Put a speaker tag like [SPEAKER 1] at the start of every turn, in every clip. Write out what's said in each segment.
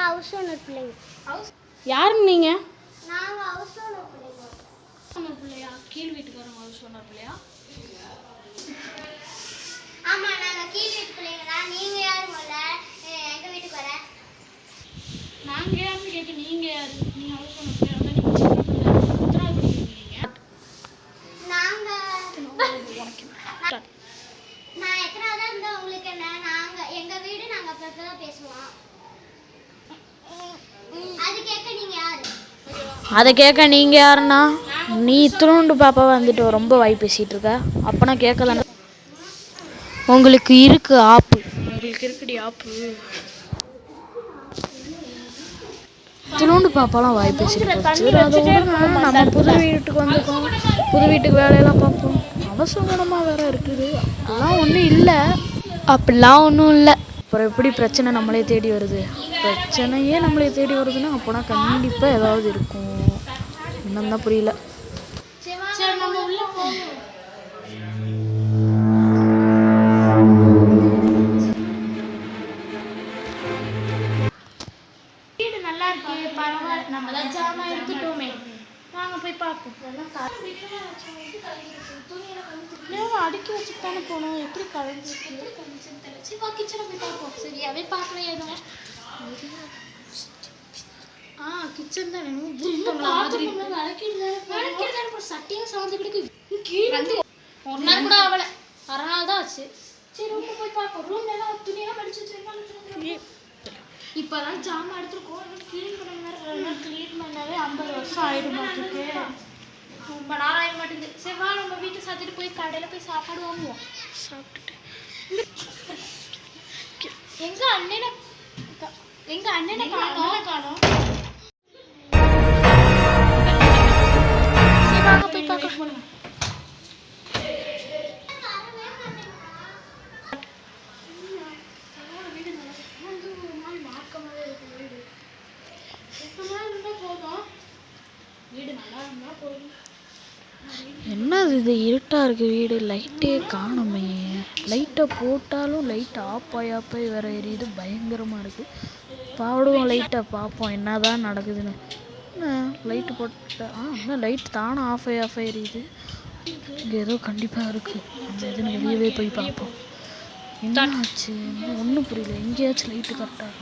[SPEAKER 1] House owner பிள்ளைங்க.
[SPEAKER 2] யாருங்க நீங்க?
[SPEAKER 1] நாங்க ஹவுஸ் ஓனர் பிள்ளைங்க.
[SPEAKER 2] ஓனர் பிள்ளையா? கீழ் வீட்டுக்காரங்க ஹவுஸ் ஓனர் பிள்ளையா?
[SPEAKER 1] ஆமா, நாங்க கீழ் வீட்டு பிள்ளைங்களா. நீங்க யாரு? முதல்ல எங்க வீட்டுக்கு வர.
[SPEAKER 2] நாங்க யாருன்னு கேட்க நீங்க யாரு? நீங்க ஹவுஸ் ஓனர் பிள்ளையா? அதான் நீங்க சின்ன பிள்ளை. எத்தனாவது படிக்கிறீங்க?
[SPEAKER 1] நாங்க நான் எத்தனாவதா இருந்தா உங்களுக்கு என்ன? நாங்க எங்க வீடு நாங்க அப்பதான் பேசுவோம். அது கேட்க நீங்க யாரு?
[SPEAKER 2] அதை கேட்க நீங்க யாருன்னா நீ இத்தினோண்டு பாப்பா வந்துட்டு ரொம்ப வாய் பேசிட்டு இருக்க. அப்பனா கேட்க தானே. உங்களுக்கு இருக்கு ஆப்பு. உங்களுக்கு இருக்குடி ஆப்பு. இத்தினோண்டு பாப்பாலாம் வாய் பேசிட்டு போச்சு. நம்ம புது வீட்டுக்கு வந்துட்டோம். புது வீட்டுக்கு வேலையெல்லாம் பார்ப்போம். அவசரமாக வேற இருக்குது. அப்படிலாம் ஒன்றும் இல்லை. அப்படிலாம் ஒன்றும் இல்லை. அப்புறம் எப்படி பிரச்சனை நம்மளே தேடி வருது? பிரச்சனையே நம்மளே தேடி வருதுன்னா அப்போனா கண்டிப்பாக ஏதாவது இருக்கும். இன்னும் தான் புரியல.
[SPEAKER 1] சரி, நம்ம உள்ள போவோம்.
[SPEAKER 2] வீடு நல்லா இருக்கு, பரவாயில்ல. நம்ம தான் ஜாமான் எடுத்துட்டோமே, வாங்க போய் பார்ப்போம். அடுக்கி வச்சுட்டு தானே போனோம். எப்படி கலைஞ்சிருக்கு? கிச்சனை போய் பார்ப்போம். சரியாவே பார்க்கல எதுவும். கிச்சன் தானே. சட்டையும் சாந்து கிடக்கு. ஒரு நாள் கூட அவளை அரை நாள் தான் ஆச்சு. சரி, ரூம்ல போய் பார்ப்போம். ரூம்ல எல்லாம் துணியெல்லாம் மடிச்சு வச்சிருக்காங்க. இப்போதான் ஜாமான் எடுத்துருக்கோம். க்ளீன் பண்ண க்ளீன் பண்ணவே 50 வருஷம் ஆயிடும் மாட்டுக்கு. ரொம்ப நாள் ஆக மாட்டேங்குது. சரி வா, நம்ம வீட்டை சாத்திட்டு போய் கடையில் போய் சாப்பாடு வாங்குவோம். சாப்பிட்டுட்டு எங்க அண்ணனை காணோம். சரி வாங்க போய் பார்க்கலாம். என்னது இது? இருட்டாக இருக்குது வீடு. லைட்டே காணுமே. லைட்டை போட்டாலும் லைட் ஆஃப் ஆகி வேற எரியுது. பயங்கரமாக இருக்குது. பாடுவோம் லைட்டை, பார்ப்போம் என்ன தான் நடக்குதுன்னு. லைட்டு போட்டா இன்னும் லைட் தானே ஆஃப் ஆகி எரியுது. இங்கே ஏதோ கண்டிப்பாக இருக்குது. நம்ம எதுன்னு வெளியவே போய் பார்ப்போம். என்ன ஆச்சு? ஒன்றும் புரியல. எங்கேயாச்சும் லைட்டு கரெக்டாக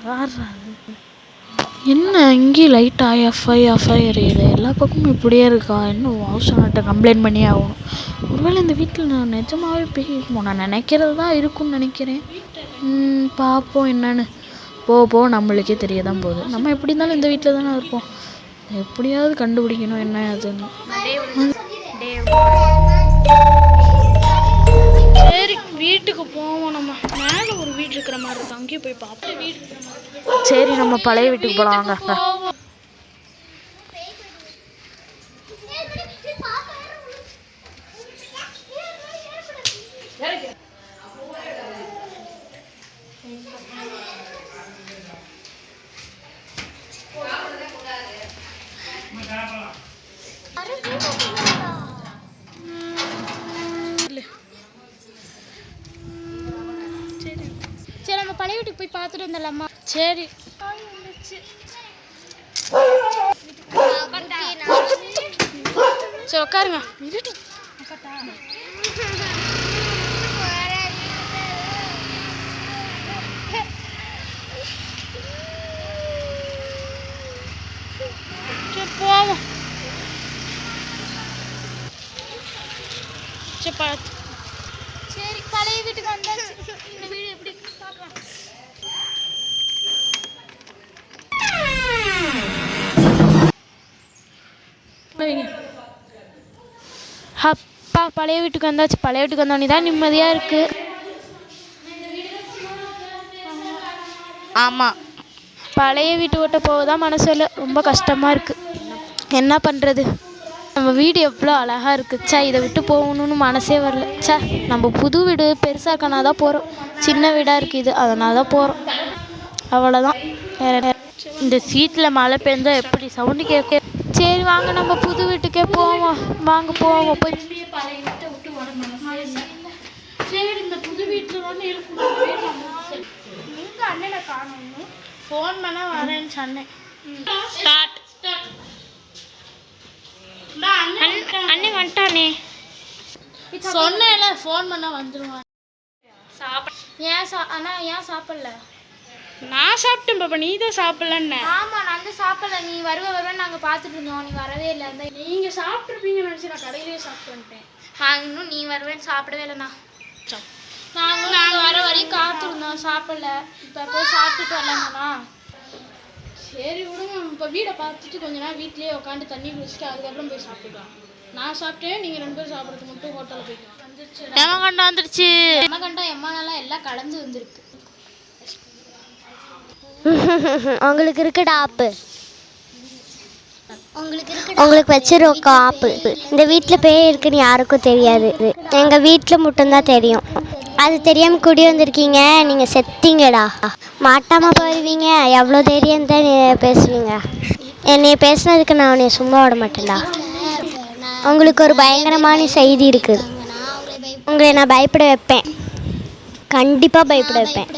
[SPEAKER 2] யாராது? என்ன இங்கேயும் லைட் ஆஃப் ஆகி எரியுது. எல்லா பக்கமும் இப்படியே இருக்கா? இன்னும் ஹவுஸ் ஓனர்கிட்ட கம்ப்ளைண்ட் பண்ணியே ஆகணும். ஒருவேளை இந்த வீட்டில் நான் நிஜமாகவே பேசிக்குமோ? நான் நினைக்கிறது தான் இருக்குன்னு நினைக்கிறேன். பார்ப்போம் என்னன்னு. போக நம்மளுக்கே தெரிய தான் போகுது. நம்ம எப்படி இருந்தாலும் இந்த வீட்டில் தானே இருப்போம். எப்படியாவது கண்டுபிடிக்கணும் என்ன அதுன்னு. சரி, வீட்டுக்கு போவோம். நம்ம மேலே ஒரு வீடு இருக்கிற மாதிரி இருக்கு. அங்கேயே போய் பார்ப்போம். வீடு இருக்கிற மாதிரி. சரி, நம்ம பழைய வீட்டுக்கு போகலாம். வாங்க.
[SPEAKER 1] சரி, நம்ம பழைய வீட்டுக்கு போய் பார்த்துட்டு வந்துடலாமா?
[SPEAKER 2] சரி. சரி உட்காருங்க. சரி போவோம்.
[SPEAKER 1] சரி, பழைய வீட்டுக்கு வந்தாச்சு. இந்த வீடு எப்படி பார்க்கலாம்.
[SPEAKER 2] அப்பா, பழைய வீட்டுக்கு வந்தாச்சு. பழைய வீட்டுக்கு வந்தோடனே தான் நிம்மதியாக இருக்குது. ஆமாம், பழைய வீட்டு விட்டு போக தான் மனசு இல்லை. ரொம்ப கஷ்டமாக இருக்குது. என்ன பண்ணுறது? நம்ம வீடு எவ்வளோ அழகாக இருக்குது. சே, இதை விட்டு போகணுன்னு மனசே வரல. சே, நம்ம புது வீடு பெருசாக இருக்கனா தான் போகிறோம். சின்ன வீடாக இருக்குது இது, அதனால தான் போகிறோம். அவ்வளோதான். வேறு இந்த சீட்டில் மழை பெஞ்சா எப்படி சவுண்டு கேட்க. சரி வாங்க, நம்ம புது வீட்டுக்கே போவோம். வாங்க போவோம். போய் பழைய வீட்டை விட்டு வர மனசே இல்லை. சரி, இந்த புது வீட்டில் தானே இருக்கணும். எங்கள் அண்ணனை காணணும்.
[SPEAKER 1] ஃபோன் பண்ணா வரேன்னு சொன்னேன்.
[SPEAKER 2] ஸ்டார்ட். அண்ணே வந்துட்டானே.
[SPEAKER 1] சொன்னேன்ல ஃபோன் பண்ணா வந்துருவான்.
[SPEAKER 2] ஏன் சாப்பிடல? நான் சாப்பிட்டேன் பாப்பா, நீ தான் சாப்பிடலன்னு.
[SPEAKER 1] ஆமா, நான் தான் சாப்பிடல. நீ வருவேன்னு நாங்க பார்த்துட்டு இருந்தோம், நீ வரவே இல்லை.
[SPEAKER 2] நீங்க சாப்பிட்டுருப்பீங்கன்னு நினைச்சு நான் கடையிலேயே சாப்பிட்டு வந்துட்டேன்.
[SPEAKER 1] இன்னும் நீ வருவேன்னு சாப்பிடவே இல்லைண்ணா. நாங்கள் வர வரையும் காத்திருந்தோம், சாப்பிடல. இப்போ போய் சாப்பிட்டுட்டு வரலாங்கண்ணா.
[SPEAKER 2] சரி விடுங்க, இப்போ வீடை பார்த்துட்டு கொஞ்ச நேரம் வீட்லேயே உட்காந்து தண்ணி குடிச்சிட்டு அதுக்கப்புறம் போய் சாப்பிட்டுக்கலாம். நான் சாப்பிட்டேன், நீங்கள் 2 பேரும் சாப்பிட்றது மட்டும் ஹோட்டலில் போய்க்கலாம்.
[SPEAKER 1] எமகண்டம் வந்துருச்சு.
[SPEAKER 2] எமகண்டம் எம்மானெல்லாம் எல்லாம் கலந்து வந்துருக்கு.
[SPEAKER 3] உங்களுக்கு இருக்குடா ஆப்பு, உங்களுக்கு வச்சிருக்க ஆப்பு. இந்த வீட்டில் பேய் இருக்குன்னு யாருக்கும் தெரியாது, எங்கள் வீட்டில் மட்டும்தான் தெரியும். அது தெரியாமல் குடி வந்திருக்கீங்க, நீங்கள் செத்தீங்கடா. மாட்டாமல் போயிடுவீங்க, எவ்வளோ தைரியம் தான் பேசுவீங்க. என்னை பேசுனதுக்கு நான் உன்னை சும்மா விட மாட்டேன்டா. உங்களுக்கு ஒரு பயங்கரமான செய்தி இருக்குது, உங்களை நான் பயப்பட வைப்பேன், கண்டிப்பாக பயப்பட வைப்பேன்.